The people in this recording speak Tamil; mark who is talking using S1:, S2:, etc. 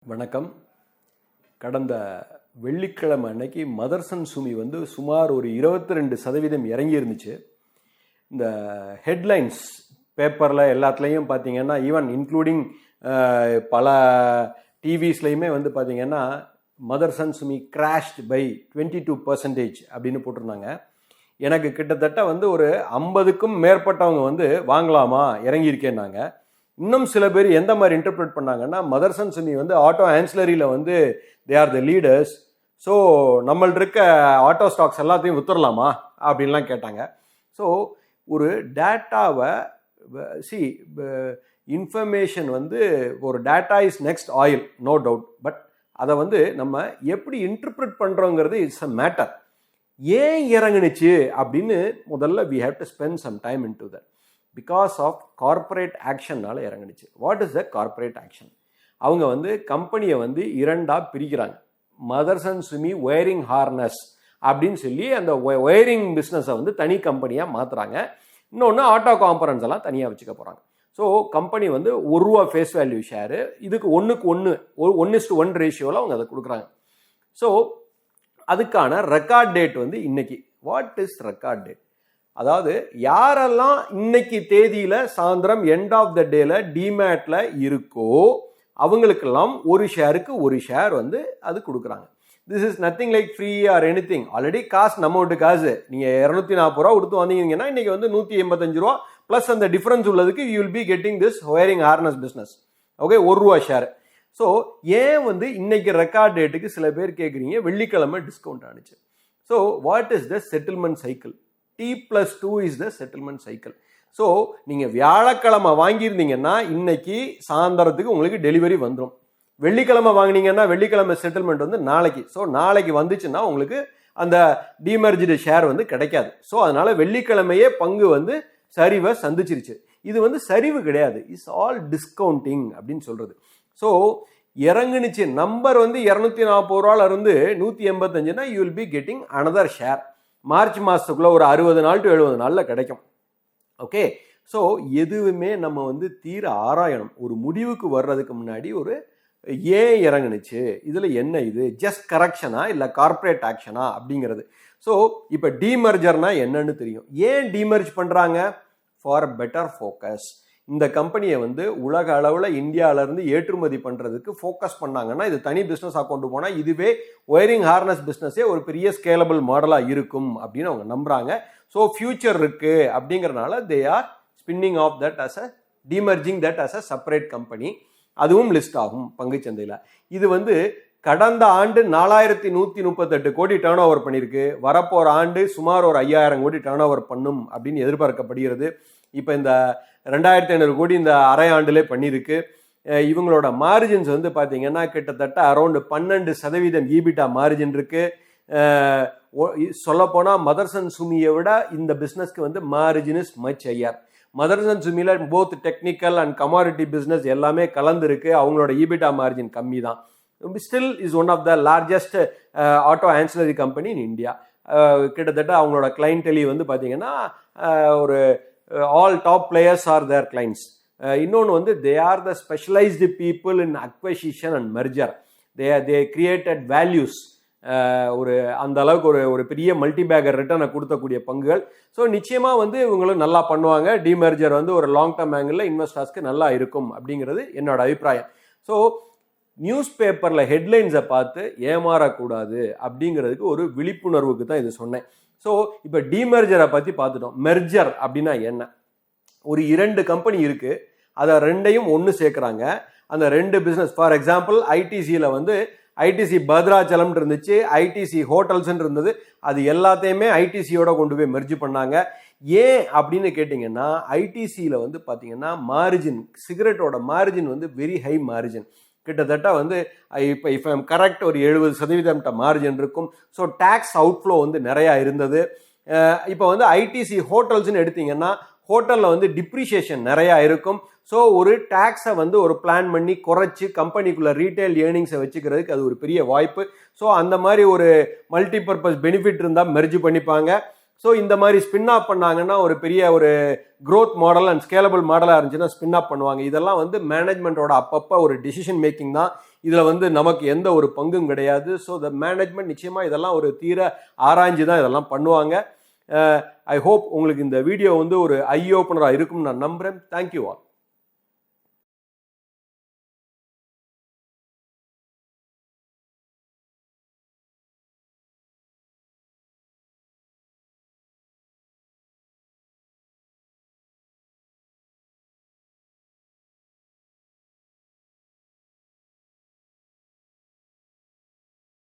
S1: வணக்கம். கடந்த வெள்ளிக்கிழமை அன்னைக்கு மதர்சன் சுமி சுமார் ஒரு 22% இறங்கி இருந்துச்சு. இந்த ஹெட்லைன்ஸ் பேப்பரில் எல்லாத்துலேயும் பார்த்தீங்கன்னா, ஈவன் இன்க்ளூடிங் பல டிவிஸ்லையுமே பார்த்தீங்கன்னா, மதர்சன் சுமி கிராஷ்ட் பை 22% அப்படின்னு போட்டிருந்தாங்க. எனக்கு கிட்டத்தட்ட ஒரு 50க்கும் மேற்பட்டவங்க வாங்கலாமா இறங்கியிருக்கேன்னாங்க. இன்னும் சில பேர் எந்த மாதிரி இன்டர்பிரேட் பண்ணாங்கன்னா, மதர்சன் சுமி ஆட்டோ ஆன்சிலரியில் they are the leaders, so நம்மள்ட்ட இருக்க ஆட்டோ ஸ்டாக்ஸ் எல்லாத்தையும் வித்துடலாமா அப்படின்லாம் கேட்டாங்க. ஸோ ஒரு டேட்டாவை இன்ஃபர்மேஷன் ஒரு data is next oil, no doubt. But அதை நம்ம எப்படி இன்டர்பிரேட் பண்ணுறோங்கிறது இட்ஸ் அ மேட்டர். ஏன் இறங்குனுச்சு அப்படின்னு முதல்ல we have to spend some time into that. Because of corporate ஆக்ஷன்னால இறங்குனுச்சு. What is the corporate action? அவங்க கம்பெனியை இரண்டாக பிரிக்கிறாங்க. மதர்சன் சுமி ஒயரிங் ஹார்னஸ் அப்படின்னு சொல்லி அந்த ஒயரிங் பிஸ்னஸை தனி கம்பெனியாக மாற்றுறாங்க. இன்னொன்று ஆட்டோ காம்பனன்ஸ் எல்லாம் தனியாக வச்சுக்க போகிறாங்க. So company ₹1 face value share, இதுக்கு 1:1 ரேஷியோவில் அவங்க அதை கொடுக்குறாங்க. ஸோ அதுக்கான ரெக்கார்ட் டேட் இன்னைக்கு. What is record date? அதாவது யாரெல்லாம் இன்னைக்கு தேதியில சாயந்தரம் எண்ட் ஆஃப் த டேல டிமேட்ல இருக்கோ அவங்களுக்கெல்லாம் ஒரு ஷேருக்கு ஒரு ஷேர் அது கொடுக்குறாங்க. This is nothing like free or any thing. Already காசு நம்ம விட்டு காசு. நீங்க ₹240 கொடுத்து வந்தீங்கன்னா இன்னைக்கு ₹185 பிளஸ் அந்த டிஃபரன்ஸ் உள்ளதுக்கு you will be getting this wiring harness business. Okay, ₹1 share. So ஏன் இன்னைக்கு ரெக்கார்ட் டேட்டுக்கு சில பேர் கேட்குறீங்க, வெள்ளிக்கிழமை டிஸ்கவுண்ட் ஆனிச்சு. So what is the settlement cycle? T+2 is the settlement cycle. So நீங்கள் வியாழக்கிழமை வாங்கியிருந்தீங்கன்னா இன்னைக்கு சாயந்தரத்துக்கு உங்களுக்கு டெலிவரி வந்துடும். வெள்ளிக்கிழமை வாங்கினீங்கன்னா வெள்ளிக்கிழமை செட்டில்மெண்ட் நாளைக்கு. ஸோ நாளைக்கு வந்துச்சுன்னா உங்களுக்கு அந்த டிமர்ஜ்டு ஷேர் கிடைக்காது. ஸோ அதனால வெள்ளிக்கிழமையே பங்கு சரிவை சந்திச்சிருச்சு. இது சரிவு கிடையாது, இட்ஸ் ஆல் டிஸ்கவுண்டிங் அப்படின்னு சொல்றது. ஸோ இறங்குனுச்சு நம்பர் ₹240 இருந்து 185னா you will be getting another share. March மாதத்துக்குள்ளே ஒரு 60 நாள் டு 70 நாளில் கிடைக்கும். ஓகே, ஸோ எதுவுமே நம்ம தீர ஆராயணும். ஒரு முடிவுக்கு வர்றதுக்கு முன்னாடி ஒரு ஏன் இறங்குனுச்சு, இதில் என்ன, இது ஜஸ்ட் கரெக்ஷனா இல்லை கார்பரேட் ஆக்ஷனா அப்படிங்கிறது. ஸோ இப்போ டீமர்ஜர்னா என்னன்னு தெரியும். ஏன் டீமர்ஜ் பண்ணுறாங்க? For better focus. இந்த கம்பெனியை உலக அளவில் இந்தியாவிலேருந்து ஏற்றுமதி பண்ணுறதுக்கு ஃபோக்கஸ் பண்ணாங்கன்னா இது தனி பிஸ்னஸாக கொண்டு போனால் இதுவே ஒயரிங் ஹார்னஸ் பிஸ்னஸே ஒரு பெரிய ஸ்கேலபிள் மாடலாக இருக்கும் அப்படின்னு அவங்க நம்புகிறாங்க. ஸோ ஃபியூச்சர் இருக்குது அப்படிங்கிறனால they are spinning off that as a demerging that as a separate company. அதுவும் லிஸ்ட் ஆகும் பங்குச்சந்தையில். இது கடந்த ஆண்டு 4138 கோடி டேர்ன் ஓவர் பண்ணியிருக்கு. வரப்போகிற ஆண்டு சுமார் ஒரு 5000 கோடி டேர்ன் ஓவர் பண்ணும் அப்படின்னு எதிர்பார்க்கப்படுகிறது. இப்போ இந்த 2500 கோடி இந்த அரை ஆண்டுலே பண்ணியிருக்கு. இவங்களோட மார்ஜின்ஸ் பார்த்தீங்கன்னா கிட்டத்தட்ட அரௌண்ட் 12% ஈபிட்டா மார்ஜின் இருக்கு. சொல்லப்போனால் மதர்சன் சுமியை விட இந்த பிஸ்னஸ்க்கு margin is much higher. Motherson சுமியில் both technical and commodity business எல்லாமே கலந்துருக்கு. அவங்களோட ஈபிட்டா மார்ஜின் கம்மி தான். Still is one of the largest auto ancillary company in India. கிட்டத்தட்ட அவங்களோட கிளைண்டெலி பார்த்தீங்கன்னா ஒரு all top players are their clients. இன்னொன்று they are the specialized people in acquisition and merger. They created values. ஒரு அந்த அளவுக்கு ஒரு பெரிய மல்டிபேக்கர் ரிட்டர்னை கொடுத்தக்கூடிய பங்குகள். ஸோ நிச்சயமாக இவங்களும் நல்லா பண்ணுவாங்க. டிமர்ஜர் ஒரு லாங் டேர்ம் ஆங்கிளில் இன்வெஸ்டர்ஸ்க்கு நல்லா இருக்கும் அப்படிங்கிறது என்னோட அபிப்பிராயம். ஸோ நியூஸ் பேப்பரில் ஹெட்லைன்ஸை பார்த்து ஏமாறக்கூடாது அப்படிங்கிறதுக்கு ஒரு விழிப்புணர்வுக்கு தான் இது சொன்னேன். ஸோ இப்போ டிமர்ஜரை பற்றி பார்த்துட்டோம். மெர்ஜர் அப்படின்னா என்ன? ஒரு 2 கம்பெனி இருக்குது, அதை ரெண்டையும் ஒன்று சேர்க்குறாங்க. அந்த 2 பிஸ்னஸ், ஃபார் எக்ஸாம்பிள் ஐடிசியில் ஐடிசி பத்ராச்சலம் இருந்துச்சு, ஐடிசி ஹோட்டல்ஸ்ன்னு இருந்தது. அது எல்லாத்தையுமே ஐடிசியோட கொண்டு போய் மெர்ஜ் பண்ணாங்க. ஏன் அப்படின்னு கேட்டிங்கன்னா, ஐடிசியில் பார்த்தீங்கன்னா மார்ஜின், சிகரெட்டோட மார்ஜின் வெரி ஹை மார்ஜின். கிட்டத்தட்ட இப்போ இஃப் ஐம் கரெக்ட் ஒரு 70% மார்ஜின் இருக்கும். ஸோ டேக்ஸ் அவுட்ஃப்ளோ நிறையா இருந்தது. இப்போ ஐடிசி ஹோட்டல்ஸ்ன்னு எடுத்தீங்கன்னா ஹோட்டலில் டிப்ரிஷியேஷன் நிறையா இருக்கும். ஸோ ஒரு டேக்ஸை ஒரு பிளான் பண்ணி குறைச்சி கம்பெனிக்குள்ள ரீட்டைல் ஏர்னிங்ஸை வச்சுக்கிறதுக்கு அது ஒரு பெரிய வாய்ப்பு. ஸோ அந்த மாதிரி ஒரு மல்டிபர்பஸ் பெனிஃபிட் இருந்தால் மெர்ஜ் பண்ணிப்பாங்க. ஸோ இந்த மாதிரி ஸ்பின் ஆஃப் பண்ணாங்கன்னா ஒரு பெரிய ஒரு க்ரோத் மாடல் அண்ட் ஸ்கேலபிள் மாடலாக இருந்துச்சுன்னா ஸ்பின் ஆஃப் பண்ணுவாங்க. இதெல்லாம் மேனேஜ்மெண்ட்டோட அப்பப்போ ஒரு டிசிஷன் மேக்கிங் தான். இதில் வந்து நமக்கு எந்த ஒரு பங்கும் கிடையாது. ஸோ த மேனேஜ்மெண்ட் நிச்சயமாக இதெல்லாம் ஒரு தீர ஆராய்ஞ்சு தான் இதெல்லாம் பண்ணுவாங்க. ஐ ஹோப் உங்களுக்கு இந்த வீடியோ வந்து ஒரு ஐ ஓப்பனராக இருக்கும்னு நான் நம்புகிறேன். Thank you all.